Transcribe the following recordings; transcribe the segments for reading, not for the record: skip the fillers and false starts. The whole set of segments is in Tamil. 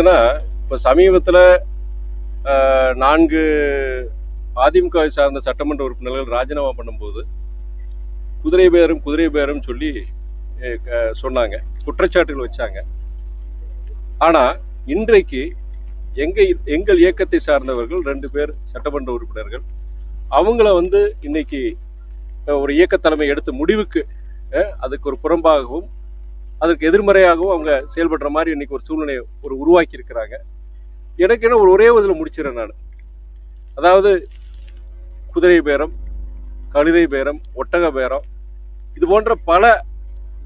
இப்போ சமீபத்தில் 4 அதிமுக சார்ந்த சட்டமன்ற உறுப்பினர்கள் ராஜினாமா பண்ணும்போது குதிரை பேரம் சொல்லி சொன்னாங்க, குற்றச்சாட்டுகள் வச்சாங்க. ஆனா இன்றைக்கு எங்கள் இயக்கத்தை சார்ந்தவர்கள் 2 பேர் சட்டமன்ற உறுப்பினர்கள் அவங்கள இன்னைக்கு ஒரு இயக்க தலைமை எடுத்த முடிவுக்கு அதுக்கு ஒரு புறம்பாகவும் அதுக்கு எதிர்மறையாகவும் அவங்க செயல்படுற மாதிரி இன்னைக்கு ஒரு சூழ்நிலையை உருவாக்கி இருக்கிறாங்க. எனக்கு என்ன ஒரே இதில் முடிச்சிடறேன் நான். அதாவது குதிரை பேரம், கழுதை பேரம், ஒட்டக பேரம், இது போன்ற பல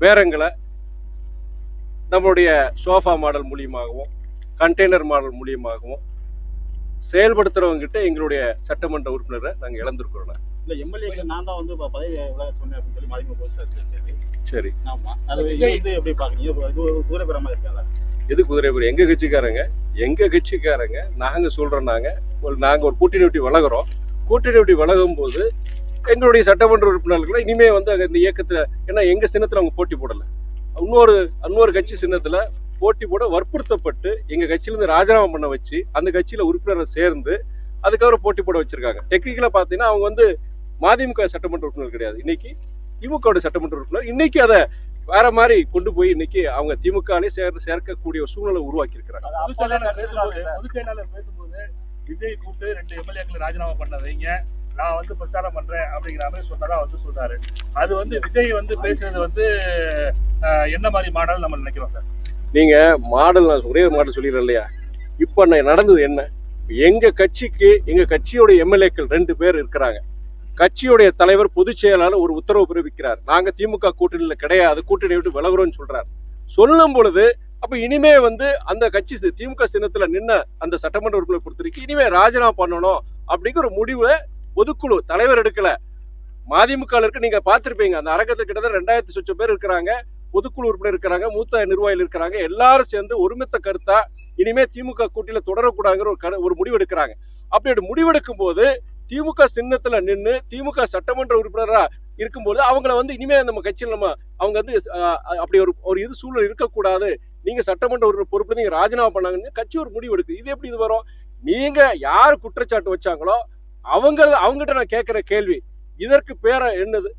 பேரங்களை நம்மளுடைய சோஃபா மாடல் மூலியமாகவும் கண்டெய்னர் மாடல் மூலியமாகவும் செயல்படுத்துறவங்க கிட்ட எங்களுடைய சட்டமன்ற உறுப்பினரை நாங்க இழந்திருக்கிறோம். இல்ல எம்எல்ஏக்கு நான் தான் பதவி சொன்னேன் அப்படின்னு சொல்லி மதிப்பு போஸ்ட். சரி, ஆமா, அது எப்படி பாக்குறீங்க? இது குதிரை பேரமா இருக்காங்க. எது குதிரை பேரம்? எங்க கட்சிக்காரங்க நாங்க சொல்றோம், நாங்க ஒரு கூட்டணி விட்டு வளர்கிறோம். கூட்டணி விட்டு வளரும் போது எங்களுடைய சட்டமன்ற உறுப்பினர்கள் இனிமே இந்த இயக்கத்துல, ஏன்னா எங்க சின்னத்துல அவங்க போட்டி போடல, இன்னொரு கட்சி சின்னத்துல போட்டி போட வற்புறுத்தப்பட்டு எங்க கட்சியில இருந்து ராஜினாமா பண்ண வச்சு அந்த கட்சியில உறுப்பினரை சேர்ந்து அதுக்கப்புறம் போட்டி போட வச்சிருக்காங்க. டெக்னிக்கலா பாத்தீங்கன்னா அவங்க மதிமுக சட்டமன்ற உறுப்பினர் கிடையாது, இன்னைக்கு திமுக சட்டமன்ற உறுப்பினர். இன்னைக்கு அதை வேற மாதிரி கொண்டு போய் இன்னைக்கு அவங்க திமுக சேர்க்கக்கூடிய ஒரு சூழ்நிலை உருவாக்கி இருக்கிறாங்க. பொதுச்செயலாளர் பேசும்போது விஜய் கூப்பிட்டு 2 எம்எல்ஏக்கள் ராஜினாமா பண்ணதைங்க நான் பிரச்சாரம் பண்றேன் அப்படிங்கிற மாதிரி சொன்னதா சொல்றாரு. அது விஜய் பேசுறது என்ன மாதிரி மாடல் நம்ம நினைக்கிறோம் சார்? நீங்க மாடல், நான் ஒரே மாடல் சொல்லிடுறேன் இல்லையா? இப்ப நடந்தது என்ன? எங்க கட்சியோட எம்எல்ஏக்கள் 2 பேர் இருக்கிறாங்க. கட்சியுடைய தலைவர் பொதுச் செயலாளர் ஒரு உத்தரவு பிறப்பிக்கிறார், நாங்க திமுக கூட்டணியில கிடையாது, கூட்டணி விட்டு விலகுறோம்னு சொல்றாரு. சொல்லும் பொழுது அப்ப இனிமே அந்த கட்சி திமுக சின்னத்துல நின்ன அந்த சட்டமன்ற உறுப்பினர் பொறுத்திருக்கு இனிமே ராஜினாமா பண்ணணும் அப்படிங்கிற ஒரு முடிவை பொதுக்குழு தலைவர் எடுக்கல. மதிமுக இருக்கு, நீங்க பாத்திருப்பீங்க, அந்த அரங்கத்துக்கு கிட்டத்தட்ட 2000 சொச்சம் பேர் இருக்கிறாங்க, பொதுக்குழு உறுப்பினர் இருக்கிறாங்க, மூத்த நிர்வாகிகள் இருக்கிறாங்க. எல்லாரும் சேர்ந்து ஒருமித்த கருத்தா இனிமே திமுக கூட்டணியில தொடரக்கூடாதுங்கிற ஒரு முடிவு எடுக்கிறாங்க. அப்படி முடிவெடுக்கும் போது திமுக சின்னத்துல நின்று திமுக சட்டமன்ற உறுப்பினரா இருக்கும்போது அவங்கள இனிமே நம்ம கட்சியில் அவங்க அப்படி ஒரு இது சூழல் இருக்கக்கூடாது, நீங்க சட்டமன்ற உறுப்பினர் பொறுப்பு நீங்க ராஜினாமா பண்ணாங்கன்னு கட்சி ஒரு முடிவு எடுக்கு. இது எப்படி இது வரும்? நீங்க யாரு குற்றச்சாட்டு வச்சாங்களோ அவங்ககிட்ட நான் கேட்கிற கேள்வி, இதற்கு பேர என்னது?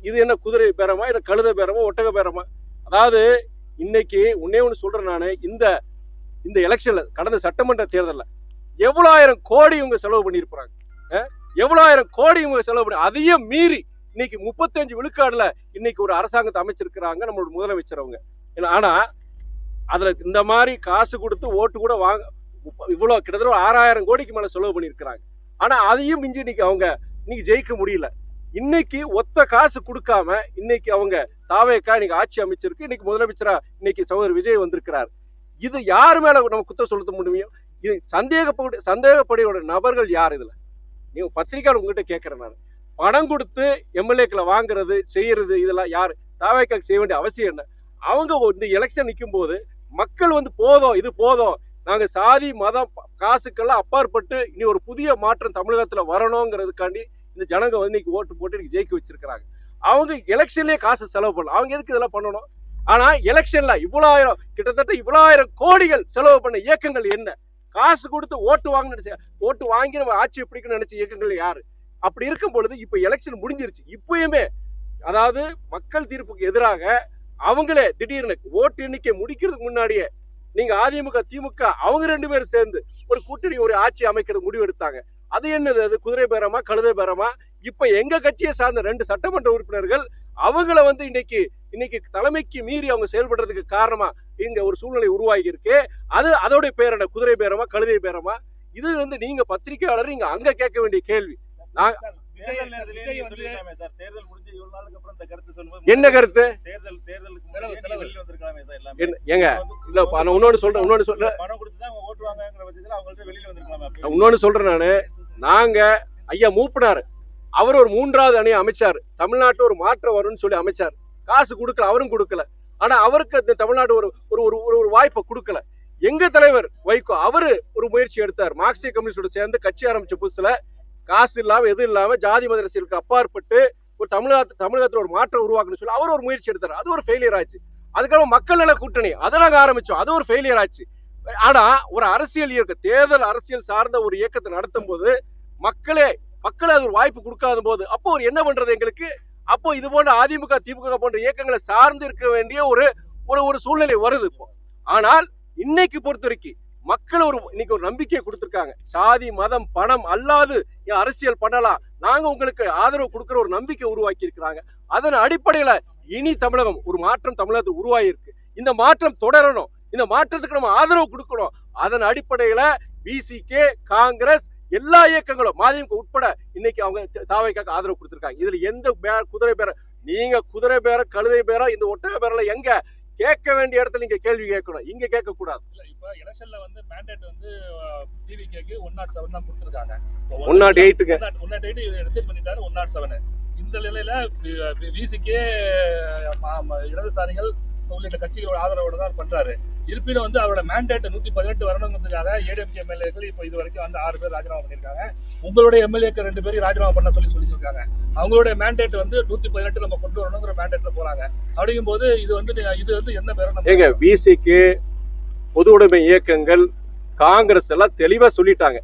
இது என்ன குதிரை பேரமா, இல்ல கழுதை பேரமா, ஒட்டக பேரமா? அதாவது இன்னைக்கு ஒண்ணு சொல்றேன் நானு, இந்த எலெக்ஷன்ல கடந்த சட்டமன்ற தேர்தலில் எவ்வளவு ஆயிரம் கோடி இவங்க செலவு பண்ணிருப்பாங்க, எவ்வளவு ஆயிரம் கோடி இவங்க செலவு பண்ணி, அதையும் மீறி இன்னைக்கு 35 விழுக்காடுல இன்னைக்கு ஒரு அரசாங்கத்தை அமைச்சிருக்கிறாங்க நம்மளோட முதலமைச்சர் அவங்க. ஆனா அதுல இந்த மாதிரி காசு கொடுத்து ஓட்டு கூட வாங்க இவ்வளவு கிட்டத்தட்ட 6000 கோடிக்கு மேல செலவு பண்ணிருக்கிறாங்க. ஆனா அதையும் மிஞ்சி இன்னைக்கு ஜெயிக்க முடியல. இன்னைக்கு ஒத்த காசு கொடுக்காம இன்னைக்கு அவங்க தாவேக்கா இன்னைக்கு ஆட்சி அமைச்சிருக்கு, இன்னைக்கு முதலமைச்சரா இன்னைக்கு சகோதரர் விஜய் வந்திருக்கிறார். இது யாரு மேல நம்ம குற்றம் சொல்ல முடியும்? இது சந்தேகப்படியோட நபர்கள் யார்? இதுல நீங்க பத்திரிகையாளர் உங்ககிட்ட கேட்கிறேன் நான், பணம் கொடுத்து எம்எல்ஏக்களை வாங்குறது செய்யறது இதெல்லாம் யாரு? தாவேக்காக்கு செய்ய வேண்டிய அவசியம் என்ன? அவங்க இந்த எலெக்ஷன் நிற்கும் போது மக்கள் போதும், இது போதும், நாங்க சாதி மதம் காசுக்கெல்லாம் அப்பாற்பட்டு இனி ஒரு புதிய மாற்றம் தமிழகத்துல வரணுங்கிறதுக்காண்டி இந்த ஜனங்க இன்னைக்கு ஓட்டு போட்டு இன்னைக்கு ஜெயிக்க வச்சிருக்கிறாங்க. அவங்க எலெக்ஷன்லயே காசு செலவு பண்ணலாம், அவங்க எதுக்கு இதெல்லாம் பண்ணணும்? ஆனா எலெக்ஷன்ல கிட்டத்தட்ட இவ்வளவு ஆயிரம் கோடிகள் செலவு பண்ண இயக்கங்கள் என்ன? காசு கொடுத்து ஓட்டு வாங்கி நம்ம ஆட்சி பிடிக்கணும்னு நினைச்ச இயக்கங்கள் யாரு? அப்படி இருக்கும் பொழுது இப்ப எலெக்ஷன் முடிஞ்சிருச்சு. இப்பயுமே அதாவது மக்கள் தீர்ப்புக்கு எதிராக அவங்களே திடீர்னு ஓட்டு எண்ணிக்கை முடிக்கிறதுக்கு முன்னாடியே நீங்க அதிமுக திமுக அவங்க 2 பேரும் சேர்ந்து ஒரு கூட்டணி ஒரு ஆட்சி அமைக்கிறது முடிவு எடுத்தாங்க. அது என்னது? அது குதிரை பேரமா, கழுதை பேரமா? இப்ப எங்க கட்சியை சார்ந்த 2 சட்டமன்ற உறுப்பினர்கள் அவங்கள இன்னைக்கு தலைமைக்கு மீறி அவங்க செயல்படுறதுக்கு காரணமா இங்க ஒரு சூழ்நிலை உருவாகி இருக்கு. அதோட பேர் என்ன? குதிரை பேரமா, கழுதை பேரமா? இது நீங்க பத்திரிகையாளர் நீங்க அங்க கேட்க வேண்டிய கேள்வி. என்ன கருத்து? ஏங்க இன்னொன்னு சொல்றேன் நானு, நாங்க ஐயா மூப்பினாரு, அவர் ஒரு 3வது அணி அமைச்சார், தமிழ்நாட்டு ஒரு மாற்றம் வரும்னு சொல்லி அமைச்சார். காசு கொடுக்கல, அவரும் கொடுக்கல. ஆனா அவருக்கு தமிழ்நாடு ஒரு வாய்ப்பை கொடுக்கல. எங்க தலைவர் வைகோ அவரு ஒரு முயற்சி எடுத்தார், மார்க்சிய கம்யூனிஸ்டோட சேர்ந்து கட்சி ஆரம்பிச்ச புதுசுல காசு இல்லாம எது இல்லாம ஜாதி மத அரசியலுக்கு அப்பாற்பட்டு ஒரு தமிழகத்துல ஒரு மாற்றம் உருவாக்கணும்னு சொல்லி அவர் ஒரு முயற்சி எடுத்தார். அது ஒரு ஃபெயிலியர் ஆச்சு. அதுக்கப்புறம் மக்கள் நல கூட்டணி அதை நாங்க ஆரம்பிச்சோம், அது ஒரு ஃபெயிலியர் ஆச்சு. ஆனா ஒரு அரசியல் இயக்கம், தேர்தல் அரசியல் சார்ந்த ஒரு இயக்கத்தை நடத்தும் போது மக்களே அது ஒரு வாய்ப்பு கொடுக்காத போது அப்போ ஒரு என்ன பண்றது எங்களுக்கு? அப்போ இது போன்ற அதிமுக திமுக போன்ற இயக்கங்களை சார்ந்து இருக்க வேண்டிய ஒரு ஒரு சூழ்நிலை வருது இப்போ. ஆனால் இன்னைக்கு பொறுத்த வரைக்கும் மக்கள் இன்னைக்கு ஒரு நம்பிக்கையை கொடுத்திருக்காங்க. சாதி மதம் பணம் அல்லாது அரசியல் பண்ணலாம், நாங்க உங்களுக்கு ஆதரவு கொடுக்கிற ஒரு நம்பிக்கை உருவாக்கி இருக்கிறாங்க. அதன் அடிப்படையில இனி தமிழகம் ஒரு மாற்றம் தமிழகத்தில் உருவாகி இருக்கு. இந்த மாற்றம் தொடரணும், இந்த மாற்றத்துக்கு நம்ம ஆதரவு கொடுக்கணும். அதன் அடிப்படையில விசிகே, காங்கிரஸ், எல்லா இயக்கங்களும் மதிமுக உட்பட இன்னைக்கு அவங்க தாவைக்காக ஆதரவு கொடுத்திருக்காங்க. இதுல எந்த குதிரை பேர, நீங்க குதிரை பேர கழுதை பேர இந்த ஒட்டக பேரல எங்க கேட்க வேண்டிய இடத்துல நீங்க கேள்வி கேட்கணும், இங்க கேட்க கூடாது. இப்ப எலெக்ஷன்ல வந்து மேண்டேட் வந்து டிவிகேக்கு 107 தான் கொடுத்திருக்காங்க. 108க்கு 108 ரிஜெக்ட் பண்ணிட்டாரு 107. இந்த நிலையில விசிகே இடதுசாரிகள் உள்ளிட்ட கட்சிகளோட ஆதரவோட தான் பண்றாரு. இருப்பினும் வந்து அவரோட மேண்டேட் 118 வரணுங்கிறதுக்காக ஏடிஎம்கே எம்எல்ஏக்கள் இப்போ இது வரைக்கும் வந்து 6 பேர் ராஜினாமா பண்ணிருக்காங்க. உங்களுடைய எம்எல்ஏக்கள் 2 பேரும் ராஜினாமா பண்ண சொல்லியிருக்காங்க. அவங்களுடைய மேண்டேட் வந்து 118 நம்ம கொண்டு வரணுங்கிற மேண்டேட்ல போறாங்க. அப்படிங்கும் போது இது வந்து என்ன பேரும் விசிகே, பொது உடைமை இயக்கங்கள், காங்கிரஸ் எல்லாம் தெளிவா சொல்லிட்டாங்க.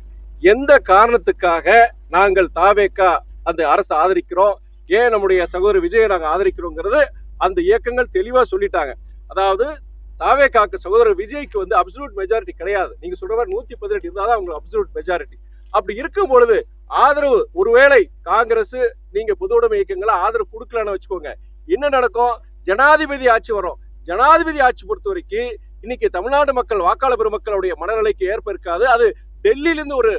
எந்த காரணத்துக்காக நாங்கள் தாவேக்கா அந்த அரசு ஆதரிக்கிறோம், ஏன் நம்முடைய சகோதரர் விஜயை நாங்க ஆதரிக்கிறோங்கிறது அந்த இயக்கங்கள் தெளிவா சொல்லிட்டாங்க. அதாவது தாவேக்காக்கு சகோதரர் விஜய்க்கு வந்து அப்சல்யூட் மெஜாரிட்டி கிடையாது. நீங்க சொல்ற மாதிரி 118 இருந்தாதான் அவங்களுக்கு அப்சல்யூட் மெஜாரிட்டி. அப்படி இருக்கும் பொழுது ஆதரவு, ஒருவேளை காங்கிரஸ் நீங்க பொது உடைமை இயக்கங்களை ஆதரவு கொடுக்கலன்னு வச்சுக்கோங்க, என்ன நடக்கும்? ஜனாதிபதி ஆட்சி வரும். ஜனாதிபதி ஆட்சி பொறுத்த வரைக்கும் இன்னைக்கு தமிழ்நாடு மக்கள், வாக்காளர் பெருமக்களுடைய மனநிலைக்கு ஏற்ப இருக்காது. அது டெல்லியில இருந்து ஒரு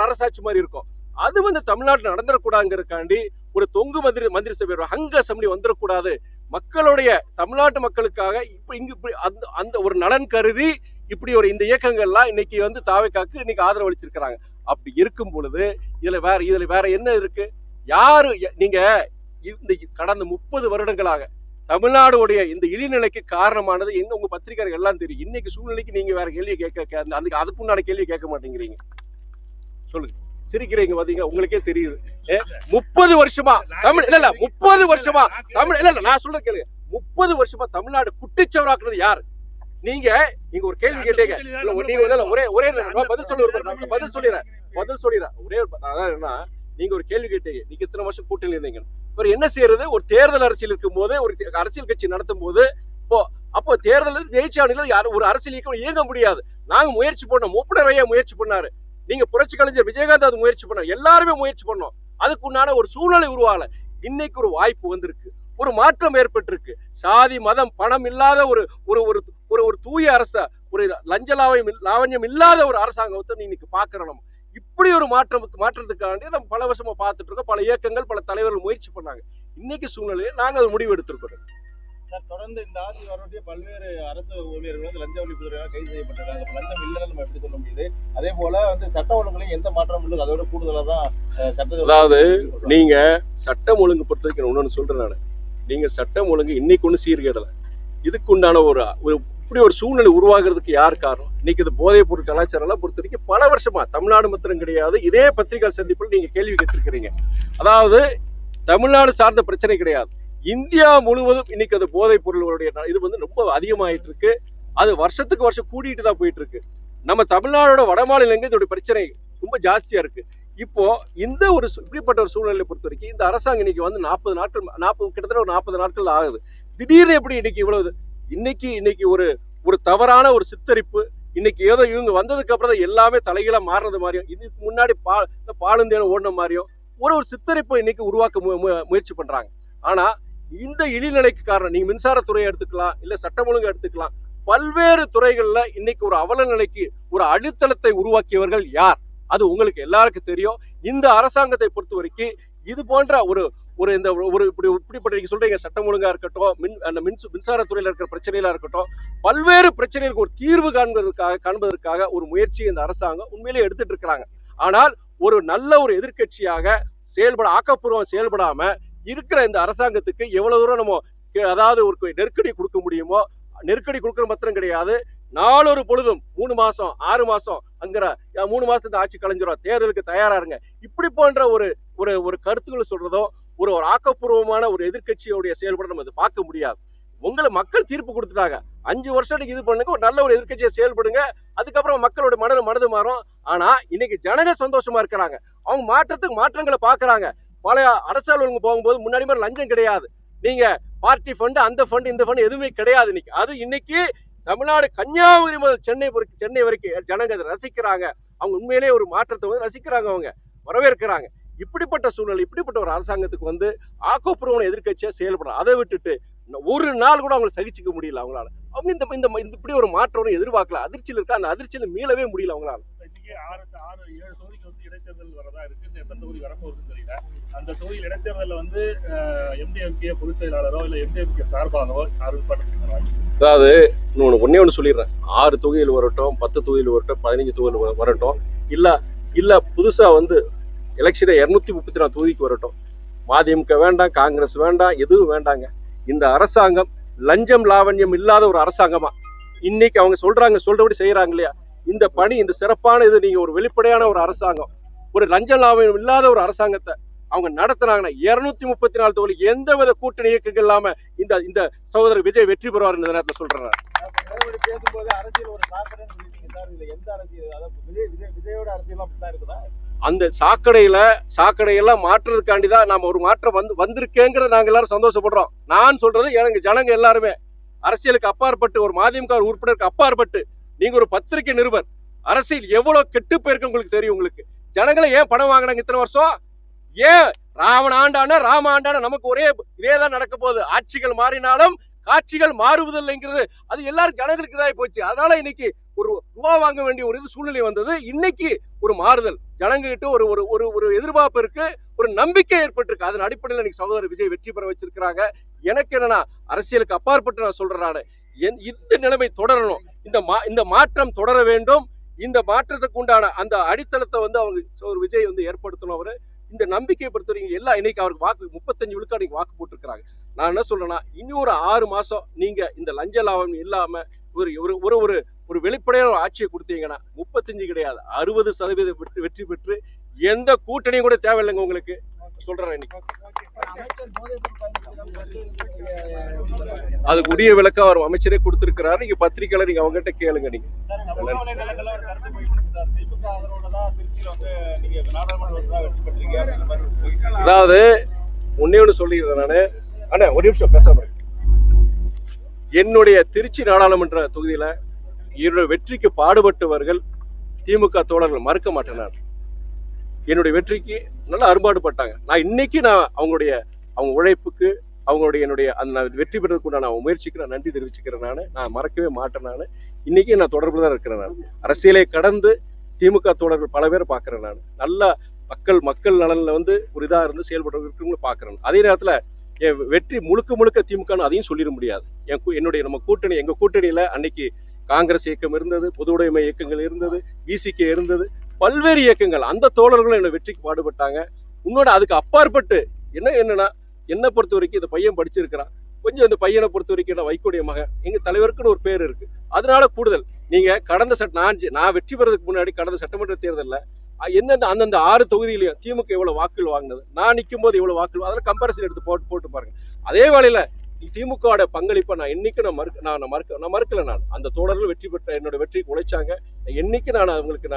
அரசாட்சி மாதிரி இருக்கும். அது வந்து தமிழ்நாட்டில் நடந்துடக்கூடாதுங்கிறதுக்காண்டி ஒரு தொங்கு மந்திரி சபை ஹங்க அசம்பிளி வந்துடக்கூடாது, மக்களுடைய தமிழ்நாட்டு மக்களுக்காக இப்ப இங்கு அந்த ஒரு நலன் கருதி இப்படி ஒரு இந்த இயக்கங்கள்லாம் இன்னைக்கு வந்து தாவேக்காக்கு இன்னைக்கு ஆதரவு அளிச்சிருக்கிறாங்க. அப்படி இருக்கும் பொழுது இதுல வேற என்ன இருக்கு? யாரு நீங்க இந்த கடந்த 30 வருடங்களாக தமிழ்நாடுடைய இந்த இழிநிலைக்கு காரணமானது எங்க? உங்க பத்திரிகையாளர்கள் எல்லாம் தெரியும். இன்னைக்கு சூழ்நிலைக்கு நீங்க வேற கேள்வி அதுக்கு உண்டான கேள்வி கேட்க மாட்டேங்கிறீங்க. சொல்லுங்க, சிரிக்கிறீங்க பாத்தீங்க, உங்களுக்கே தெரியுது. 30 வருஷமா தமிழ் இல்ல 30 வருஷமா தமிழ் இல்ல நான் சொல்ற கேளுங்க, 30 வருஷமா தமிழ்நாடு குட்டிச்சவராக்குறது யார்? நீங்க ஒரு கேள்வி கேட்டீங்க, ஒரே பதில் சொல்லிடுறேன். ஒரே என்னன்னா, நீங்க ஒரு கேள்வி கேட்டீங்க, நீங்க இத்தனை வருஷம் கூட்டணியில் இருந்தீங்க, என்ன செய்யறது? ஒரு தேர்தல் அரசியல் இருக்கும் போது, ஒரு அரசியல் கட்சி நடத்தும் போது, அப்போ தேர்தல் ஜெயிச்சானில யாரும் ஒரு அரசியல் இயக்கம் இயங்க முடியாது. நாங்க முயற்சி பண்ணோம், மூப்பனரையா முயற்சி பண்ணாரு, நீங்க புரட்சி கலைஞர் விஜயகாந்த் அது முயற்சி பண்ண, எல்லாருமே முயற்சி பண்ணோம். அதுக்கு உண்டான ஒரு சூழ்நிலை உருவாகல. இன்னைக்கு ஒரு வாய்ப்பு வந்திருக்கு, ஒரு மாற்றம் ஏற்பட்டிருக்கு. சாதி மதம் பணம் இல்லாத ஒரு தூய அரச, ஒரு லஞ்ச லாவண்யம் இல்லாத ஒரு அரசாங்கத்தை இன்னைக்கு பாக்குறோம். இப்படி ஒரு மாற்றத்துக்காண்டி நம்ம பல வருஷமா பார்த்துட்டு இருக்கோம். பல இயக்கங்கள், பல தலைவர்கள் முயற்சி பண்ணாங்க. இன்னைக்கு சூழ்நிலையை நாங்க முடிவு எடுத்திருக்கிறோம். தொடர்ந்து இந்த ஆட்சி வரக்கூடிய பல்வேறு அரசு ஊழியர்கள் வந்து லஞ்ச ஒழிப்புத்துறையாக கைது செய்யப்பட்டிருக்காங்க. லஞ்சம் இல்லைன்னு நம்ம எப்படி சொல்ல முடியுது? அதே போல வந்து சட்ட ஒழுங்குலையும் எந்த மாற்றம் இல்லை, அதோட கூடுதலா தான் அதாவது நீங்க சட்டம் ஒழுங்கு பொறுத்த வரைக்கும் ஒண்ணு சொல்றேன் நானு, நீங்க சட்டம் ஒழுங்கு இன்னைக்கு ஒண்ணு சீர்கேடல, இதுக்கு உண்டான இப்படி ஒரு சூழ்நிலை உருவாகிறதுக்கு யார் காரணம்? இன்னைக்கு இது போதைப் பொருள் கலாச்சாரம் எல்லாம் பொறுத்த வரைக்கும் பல வருஷமா தமிழ்நாடு மாத்திரம் கிடையாது, இதே பத்திரிகை சந்திப்பில் நீங்க கேள்வி கேட்டிருக்கிறீங்க. அதாவது தமிழ்நாடு சார்ந்த பிரச்சனை கிடையாது, இந்தியா முழுவதும் இன்னைக்கு அது போதைப் பொருளுடைய இது வந்து ரொம்ப அதிகமாயிட்டு இருக்கு. அது வருஷத்துக்கு வருஷம் கூட்டிட்டு தான் போயிட்டு இருக்கு. நம்ம தமிழ்நாடோட வட மாநிலங்கள் இதோட பிரச்சனை ரொம்ப ஜாஸ்தியா இருக்கு. இப்போ இந்த இப்படிப்பட்ட ஒரு சூழ்நிலையை பொறுத்த வரைக்கும் இந்த அரசாங்கம் இன்னைக்கு வந்து 40 நாட்கள் கிட்டத்தட்ட ஒரு 40 நாட்கள் ஆகுது. திடீர்னு எப்படி இன்னைக்கு இவ்வளவு இன்னைக்கு ஒரு தவறான ஒரு சித்தரிப்பு, இன்னைக்கு ஏதோ இவங்க வந்ததுக்கு அப்புறம் தான் எல்லாமே தலைகீழா மாறுறது மாதிரியும், இதுக்கு முன்னாடி பாலுந்தேன ஓடின மாதிரியும் ஒரு சித்தரிப்பை இன்னைக்கு உருவாக்க முயற்சி பண்றாங்க. ஆனா இந்த இழிநிலைக்கு காரணம் நீங்க மின்சாரத்துறையை எடுத்துக்கலாம், இல்ல சட்டம் ஒழுங்கு எடுத்துக்கலாம், பல்வேறு துறைகள்ல இன்னைக்கு ஒரு அவல நிலைக்கு ஒரு அடித்தளத்தை உருவாக்கியவர்கள் யார்? அது உங்களுக்கு எல்லாருக்கும் தெரியும். இந்த அரசாங்கத்தை பொறுத்த வரைக்கும் இது போன்ற இப்படிப்பட்ட நீங்க சொல்றீங்க சட்டம் ஒழுங்கா இருக்கட்டும், மின்சாரத்துறையில இருக்கிற பிரச்சனைகளா இருக்கட்டும், பல்வேறு பிரச்சனைகளுக்கு ஒரு தீர்வு காண்பதற்காக ஒரு முயற்சி இந்த அரசாங்கம் உண்மையிலேயே எடுத்துட்டு இருக்கிறாங்க. ஆனால் ஒரு நல்ல ஒரு எதிர்கட்சியாக ஆக்கப்பூர்வம் செயல்படாம இருக்கிற இந்த அரசாங்கத்துக்கு எவ்வளவு தூரம் நம்ம அதாவது ஒரு நெருக்கடி கொடுக்க முடியுமோ, நெருக்கடி கொடுக்கற மாத்திரம் கிடையாது, நாளொரு பொழுதும் 3 மாசம் 6 மாசம் அங்கிற 3 மாசத்து ஆட்சி கலைஞ்சிரும், தேர்தலுக்கு தயாரா இருங்க, இப்படி போன்ற ஒரு கருத்துக்களை சொல்றதோ ஒரு ஆக்கப்பூர்வமான ஒரு எதிர்கட்சியோடைய செயல்பட நம்ம பார்க்க முடியாது. உங்களை மக்கள் தீர்ப்பு கொடுத்துட்டாங்க. 5 வருஷத்துக்கு இது பண்ணுங்க, ஒரு நல்ல ஒரு எதிர்க்கட்சியை செயல்படுங்க, அதுக்கப்புறம் மக்களோட மனது மாறும். ஆனா இன்னைக்கு ஜனங்க சந்தோஷமா இருக்கிறாங்க. அவங்க மாற்றங்களை பாக்குறாங்க. பழைய அரசு அலுவலகம் போகும்போது முன்னாடி மாதிரி லஞ்சம் கிடையாது. நீங்க பார்ட்டி ஃபண்ட், அந்த ஃபண்ட், இந்த ஃபண்ட் எதுவுமே கிடையாது. இன்னைக்கு தமிழ்நாடு கன்னியாகுமரி முதல் சென்னை வரைக்கும் ஜனங்க அதை ரசிக்கிறாங்க. அவங்க உண்மையிலேயே ஒரு மாற்றத்தை வந்து ரசிக்கிறாங்க, அவங்க வரவேற்கிறாங்க. இப்படிப்பட்ட சூழ்நிலை, இப்படிப்பட்ட ஒரு அரசாங்கத்துக்கு ஆக்கப்பூர்வமான எதிர்க்கட்சியா செயல்படும். அதை விட்டுட்டு ஒரு நாள் கூட அவங்களை சகிச்சுக்க முடியல அவங்களால. அவங்க இந்த இப்படி ஒரு மாற்றம் எதிர்பார்க்கல. அதிர்ச்சியில் இருக்கா, அந்த அதிர்ச்சியில மீளவே முடியல அவங்களால. இன்னைக்கு 6-7 தொகுதிக்கு இடைத்தேர்தல் வரதா இருக்கு. எத்தனை தொகுதி வரப்போகுதுன்னு தெரியல. அந்த தொகுதியில் இடைத்தேர்தலில் எம்டிஎம்கே பொதுச் செயலாளரோ இல்ல எம்டிஎம்கே சார்பாகவோ யாரும் பண்ணுறாங்க. அதாவது ஒன்னே ஒன்று சொல்லிடுறேன். 6 தொகுதியில் வரட்டும், 10 தொகுதியில் வரட்டும், 15 தொகுதியில் வரட்டும், இல்ல புதுசா எலெக்ஷனை 234 தொகுதிக்கு வரட்டும். மதிமுக வேண்டாம், காங்கிரஸ் வேண்டாம், எதுவும் வேண்டாங்க. இந்த அரசாங்கம் லஞ்சம் லாவண்யம் இல்லாத ஒரு அரசாங்கமா இன்னைக்கு அவங்க சொல்றபடி செய்யறாங்க இல்லையா? இந்த பணி, இந்த சிறப்பான இது, நீங்க ஒரு வெளிப்படையான ஒரு அரசாங்கம், ஒரு லஞ்சம் லாவண்யம் இல்லாத ஒரு அரசாங்கத்தை அவங்க நடத்துனாங்கன்னா 234 தொகுதி எந்தவித கூட்டணி இயக்கங்கள் இல்லாம இந்த சகோதரர் விஜய் வெற்றி பெறுவார் இந்த நேரத்தில் சொல்றேன். பேசும்போது அரசியல் ஒரு சாக்கடைன்னு சொல்லிட்டீங்க சார். இதுல எந்த அரசியல், அதாவது விஜயோட அரசியல் அப்படித்தான் இருக்குதா? அந்த சாக்கடையெல்லாம் மாற்றுறதுக்காண்டிதான் நாம ஒரு மாற்றம் வந்திருக்கேங்கிறத நாங்க எல்லாரும் சந்தோஷப்படுறோம். நான் சொல்றது எனக்கு ஜனங்க எல்லாருமே அரசியலுக்கு அப்பாற்பட்டு, ஒரு மதிமுக உறுப்பினருக்கு அப்பாற்பட்டு, நீங்க ஒரு பத்திரிகை நிருபர், அரசியல் எவ்வளவு கெட்டு போயிருக்கு உங்களுக்கு தெரியும். உங்களுக்கு ஜனங்களை ஏன் பணம் வாங்கினாங்க இத்தனை வருஷம்? ஏன் ராவண ஆண்டான ராம ஆண்டான நமக்கு ஒரே இதேதான் நடக்க போகுது. ஆட்சிகள் மாறினாலும் காட்சிகள் மாறுவதில்லைங்கிறது அது எல்லாரும் ஜனங்களுக்கு இதாகி போச்சு. அதனால இன்னைக்கு ஒரு ரூபா வாங்க வேண்டிய ஒரு சூழ்நிலை வந்தது. இன்னைக்கு ஒரு மாறுதல் ஜனங்க கிட்ட ஒரு எதிர்பார்ப்பு இருக்கு, ஒரு நம்பிக்கை ஏற்பட்டிருக்கு. அதன் அடிப்படையில் இன்னைக்கு சகோதரர் விஜய் வெற்றி பெற வச்சிருக்கிறாங்க. எனக்கு என்னன்னா, அரசியலுக்கு அப்பாற்பட்டு நான் சொல்றேன், இந்த நிலைமை தொடரணும், இந்த மாற்றம் தொடர வேண்டும். இந்த மாற்றத்துக்கு உண்டான அந்த அடித்தளத்தை அவங்க விஜய் ஏற்படுத்தணும். அவரு இந்த நம்பிக்கையை பொறுத்தவரைக்கும் எல்லாம் இன்னைக்கு அவருக்கு 35 விழுக்காடு வாக்கு போட்டிருக்கிறாங்க. நான் என்ன சொல்றேன்னா, இனி ஒரு 6 மாசம் நீங்க இந்த லஞ்ச லாபம் இல்லாம ஒரு வெளிப்படையான ஆட்சியை கொடுத்தீங்கன்னா 35 கிடையாது 60% வெற்றி பெற்று எந்த கூட்டணியும் கூட தேவையில்லைங்க உங்களுக்கு சொல்றேன். இன்னைக்கு அதுக்கு உரிய விளக்கம் அவர் அமைச்சரே கொடுத்திருக்கிறாரு. நீங்க பத்திரிகையாளர், நீங்க அவங்ககிட்ட கேளுங்க. நீங்க அதாவது ஒன்னே ஒண்ணு சொல்லிடுறேன் நானு. அண்ணா ஒரு நிமிஷம் பேசாம. என்னுடைய திருச்சி நாடாளுமன்ற தொகுதியில என்னுடைய வெற்றிக்கு பாடுபட்டவர்கள் திமுக தோழர்கள், மறுக்க மாட்டேன். நான் என்னுடைய வெற்றிக்கு நல்லா அரும்பாடுபட்டாங்க. நான் இன்னைக்கு அவங்க உழைப்புக்கு, என்னுடைய அந்த வெற்றி பெறதுக்கு நான் முயற்சிக்கு நான் நன்றி தெரிவிச்சுக்கிறேன். நான் மறக்கவே மாட்டேன். நான் இன்னைக்கு நான் தொடர்புல தான் இருக்கிறேன். நான் அரசியலை கடந்து திமுக தோழர்கள் பல பேர் பாக்குறேன். நான் நல்லா மக்கள் நலன்ல ஒரு இதா இருந்து செயல்படுறவங்க பாக்குறேன். அதே நேரத்துல என் வெற்றி முழுக்க திமுக அதையும் சொல்லிட முடியாது. எங்க கூட்டணியில அன்னைக்கு காங்கிரஸ் இயக்கம் இருந்தது, பொது உடைமை இயக்கங்கள் இருந்தது, விசிகே இருந்தது, பல்வேறு இயக்கங்கள். அந்த தோழர்களும் என்ன வெற்றிக்கு பாடுபட்டாங்க. இன்னொன்று அதுக்கு அப்பாற்பட்டு என்னன்னா, என்னை பொறுத்த வரைக்கும் இந்த பையன் படிச்சிருக்கிறான். கொஞ்சம் இந்த பையனை பொறுத்த வரைக்கும் வைக்கோடைய மகன், எங்க தலைவருக்குன்னு ஒரு பேர் இருக்கு. அதனால கூடுதல் நீங்க நான் வெற்றி பெறதுக்கு முன்னாடி கடந்த சட்டமன்ற தேர்தலில் அந்தந்த 6 தொகுதியிலையும் திமுக எவ்வளவு வாக்குகள் வாங்கினது, நான் நிற்கும் போது எவ்வளவு வாக்குகள், அதெல்லாம் கம்பேரிசன் எடுத்து போட்டு பாருங்க. அதே வேளையில திமுக பங்களிப்பை நான் என்னைக்கு நான் மறுக்கல. நான் அந்த தோழர்கள் வெற்றி பெற்ற என்னோட வெற்றிக்கு உழைச்சாங்க. என்னைக்கு நான் அவங்களுக்கு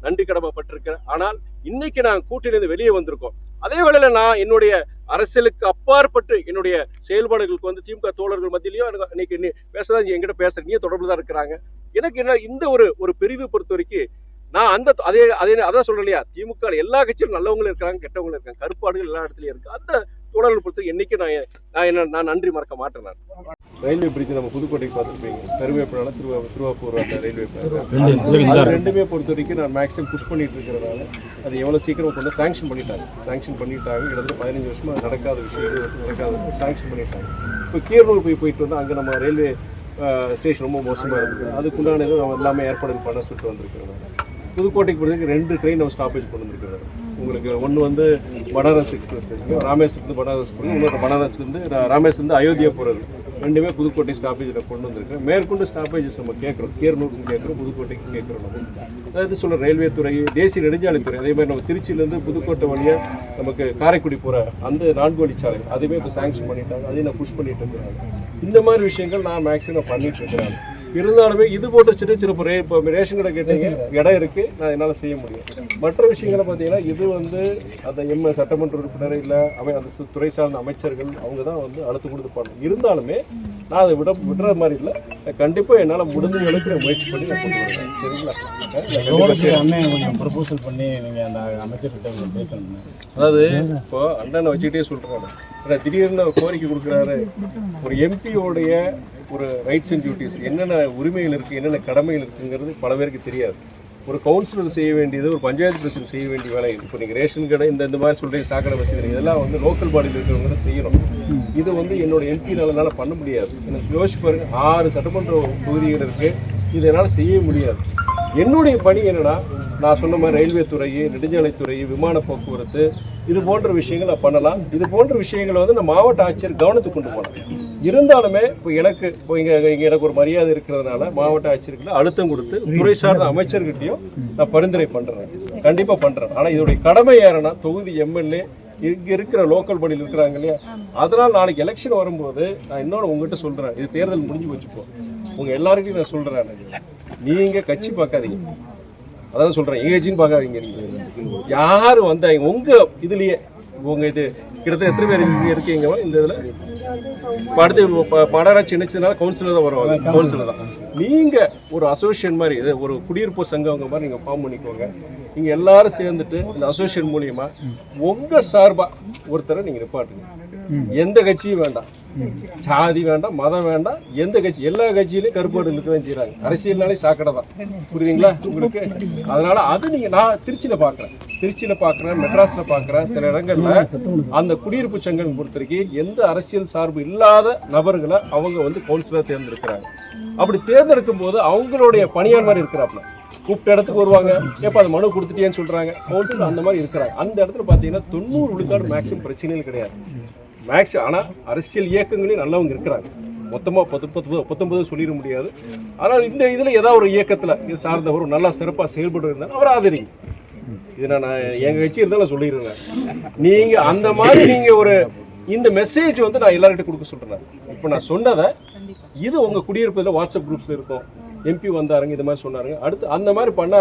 நன்றி கடமைப்பட்டிருக்கிறேன். ஆனால் இன்னைக்கு நான் கூட்டிலிருந்து வெளியே வந்திருக்கோம். அதே வேளையில நான் என்னுடைய அரசியலுக்கு அப்பாற்பட்டு என்னுடைய செயல்பாடுகளுக்கு திமுக தோழர்கள் மத்தியிலையும் இன்னைக்கு பேசதான் என்கிட்ட பேசுறேன். நீ தொடர்பு தான் இருக்கிறாங்க. எனக்கு என்ன இந்த ஒரு பிரிவு பொறுத்த வரைக்கும் நான் அதான் சொல்றேன் இல்லையா, திமுக எல்லா கட்சியிலும் நல்லவங்களும் இருக்காங்க, கெட்டவங்களும் இருக்காங்க, கருப்பாடுகள் எல்லா இடத்துலயும் இருக்கு. அந்த தோழர்கள் பொறுத்த என்னைக்கு நான் நன்றி மறக்க மாட்டேன். நான் ரயில்வே பிரிட்ஜ் நம்ம புதுக்கோட்டைக்கு பார்த்துருப்பீங்க, கருவேப்பினால திருவாப்பூர் அந்த ரயில்வே பிரிட்ஜ் ரெண்டுமே பொறுத்த வரைக்கும் நான் மேக்ஸிமம் புஷ் பண்ணிட்டு இருக்கிறதுனால அது எவ்வளவு சீக்கிரம் கொண்டு சாங்ஷன் பண்ணிட்டாங்க. கிட்டத்தட்ட 15 வருஷமா நடக்காத விஷயம், நடக்காத சாங்ஷன் பண்ணிட்டாங்க. இப்போ கீரனூர் போயிட்டு வந்தா அங்கே நம்ம ரயில்வே ஸ்டேஷன் ரொம்ப மோசமாக இருக்குது. அதுக்குண்டான நம்ம எல்லாமே ஏற்பாடு பண்ண சொல்லிட்டு வந்திருக்கிறோம். புதுக்கோட்டைக்கு பொறுத்தவரைக்கும் 2 ட்ரெயின் நம்ம ஸ்டாப்பேஜ் கொண்டு வந்திருக்கிறாரு. உங்களுக்கு ஒன்று பனாரஸ் எக்ஸ்பிரஸ், ராமேஸ்வரத்து பனாரஸ் போகிறது, இன்னொரு பனாரஸ்லேருந்து ராமேஸ்வரந்து அயோத்தியா போகிறது. ரெண்டுமே புதுக்கோட்டை ஸ்டாப்பேஜில் கொண்டு வந்திருக்கேன். மேற்கொண்டு ஸ்டாப்பேஜஸ் நம்ம கேட்குறோம், கீரனூருக்கு கேட்குறோம், புதுக்கோட்டைக்கு கேட்குறோம். அதாவது சொல்ல ரயில்வே துறை, தேசிய நெடுஞ்சாலைத்துறை, அதே மாதிரி நம்ம திருச்சியிலேருந்து புதுக்கோட்டை வழியாக நமக்கு காரைக்குடி போகிற அந்த 4 வழிச்சாலை அதுவே இப்போ சாங்ஷன் பண்ணிட்டாங்க. அதையும் நான் புஷ் பண்ணிட்டு இருக்கிறாங்க. இந்த மாதிரி விஷயங்கள் நான் மேக்ஸிமம் பண்ணிட்டு இருக்கிறேன். இருந்தாலுமே இது போட்டு சின்ன சின்ன இப்போ ரேஷன் கடை கேட்டீங்க, இடம் இருக்குது, நான் என்னால் செய்ய முடியும். மற்ற விஷயங்களை பார்த்தீங்கன்னா இது வந்து அந்த சட்டமன்ற உறுப்பினர் இல்லை அந்த துறை சார்ந்த அமைச்சர்கள் அவங்க தான் வந்து அழுத்தம் கொடுத்து பண்ணணும். இருந்தாலுமே நான் அதை விடுற மாதிரி இல்லை. கண்டிப்பாக என்னால் முடிஞ்ச அளவுக்கு முயற்சி பண்ணி நான் கொண்டு வருவேன். சரிங்களா? அண்ணன் கொஞ்சம் ப்ரொபோசல் பண்ணி நீங்கள் அந்த அமைச்சர்கிட்ட பேசணும். அதாவது இப்போ அண்ணனை வச்சுக்கிட்டே சொல்கிறாரு, திடீர்னு கோரிக்கை கொடுக்குறாரு. ஒரு எம்பியோடைய ஒரு ரைட்ஸ் அண்ட் டியூட்டிஸ், என்னென்ன உரிமைகள் இருக்குது, என்னென்ன கடமைகள் இருக்குங்கிறது பல பேருக்கு தெரியாது. ஒரு கவுன்சிலர் செய்ய வேண்டியது, ஒரு பஞ்சாயத்து பிரசிடென்ட் செய்ய வேண்டிய வேலை. இப்போ நீங்கள் ரேஷன் கடை இந்த மாதிரி சொல்கிறீங்க, சாக்கடை வசதி, இதெல்லாம் வந்து லோக்கல் பாடியில் இருக்கிறவங்க தான் செய்யணும். இது வந்து என்னோட எம்பினால பண்ண முடியாது. எனக்கு யோசிச்சு பாருங்க, 6 சட்டமன்ற தொகுதிகள் இருக்குது, இது என்னால் செய்ய முடியாது. என்னுடைய பணி என்னன்னா, நான் சொன்ன மாதிரி ரயில்வே துறை, நெடுஞ்சாலைத்துறை, விமான போக்குவரத்து, இது போன்ற விஷயங்கள் நான் பண்ணலாம். இது போன்ற விஷயங்களை வந்து நான் மாவட்ட ஆட்சியர் கவனத்துக்கு கொண்டு போகலாம். இருந்தாலுமே இப்போ இங்கே எனக்கு ஒரு மரியாதை இருக்கிறதுனால மாவட்ட ஆட்சியர்களை அழுத்தம் கொடுத்து துறை சார்ந்த அமைச்சர்கிட்டையும் நான் பரிந்துரை பண்ணுறேன், கண்டிப்பாக பண்ணுறேன். ஆனால் இதோடைய கடமை யாருன்னா தொகுதி எம்எல்ஏ, இங்கே இருக்கிற லோக்கல் பாடியில் இருக்கிறாங்க இல்லையா, அதனால் நாளைக்கு எலெக்ஷன் வரும்போது நான் இன்னொன்று உங்கள்கிட்ட சொல்கிறேன், இது தேர்தல் முடிஞ்சு வச்சுப்போம், உங்கள் எல்லாருக்கும் நான் சொல்கிறேன், நீங்கள் கட்சி பார்க்காதீங்க, அதான் சொல்கிறேன், ஏஜின்னு பார்க்காதீங்க. நீங்கள் யார் வந்தாங்க உங்கள் இதுலேயே, உங்கள் இது கிட்டத்தட்ட எத்தனை பேர் இங்கே இருக்கீங்க இந்த இதில்? இப்போ அடுத்து மாநகராட்சி இணைச்சதுனால கவுன்சிலர் தான் வருவாங்க, கவுன்சிலர் தான். நீங்கள் ஒரு அசோசியேஷன் மாதிரி, இது ஒரு குடியிருப்பு சங்கங்க மாதிரி நீங்கள் ஃபார்ம் பண்ணிக்கோங்க. நீங்கள் எல்லாரும் சேர்ந்துட்டு இந்த அசோசியேஷன் மூலியமா உங்கள் சார்பாக ஒருத்தரை நீங்கள் நிப்பாட்டுங்க. எந்த கட்சியும் வேண்டாம், சாதி வேண்டாம், மதம் வேண்டாம், எந்த கட்சி, எல்லா கட்சியிலையும் கருப்பாடு இருக்க தான் செய்யறாங்க. அரசியல்னாலே சாக்கடை தான், புரியுதுங்களா உங்களுக்கு? அதனால அது நான் திருச்சியில பாக்குறேன், மெட்ராஸ்ல பாக்குறேன், சில இடங்கள்ல அந்த குடியிருப்பு சங்கம் பொறுத்தவரைக்கும் எந்த அரசியல் சார்பு இல்லாத நபர்களை அவங்க வந்து கவுன்சிலர் தேர்ந்தெடுக்கிறாங்க. அப்படி தேர்ந்தெடுக்கும் போது அவங்களுடைய பணியாளர் மாதிரி இருக்கிறாப்ல, கூப்பிட்ட இடத்துக்கு வருவாங்க, எப்போ அது மனு கொடுத்துட்டேன்னு சொல்றாங்க, கவுன்சிலர் அந்த மாதிரி இருக்கிறாங்க. அந்த இடத்துல பார்த்தீங்கன்னா 90 விழுக்காடு மேக்ஸிமம் பிரச்சனைகள் கிடையாது. ஆனால் அரசியல் இயக்கங்களே நல்லவங்க இருக்கிறாங்க. மொத்தமாக 19 சொல்லிட முடியாது. ஆனால் இந்த இதில் ஏதாவது ஒரு இயக்கத்தில் இது சார்ந்தவர் நல்லா சிறப்பாக செயல்பட்டு இருந்தாலும் அவர் ஆதரிங்க. இது நான் எங்கள் கட்சி இருந்தாலும் சொல்லிடுறேன். நீங்கள் அந்த மாதிரி நீங்கள் ஒரு இந்த மெசேஜ் வந்து நான் எல்லார்கிட்ட கொடுக்க சொல்கிறேன். இப்போ நான் சொன்னதை இது உங்கள் குடியிருப்பில் வாட்ஸ்அப் குரூப்ஸில் இருக்கும், எம்பி வந்தாருங்க, இது மாதிரி சொன்னாருங்க, அடுத்து அந்த மாதிரி பண்ண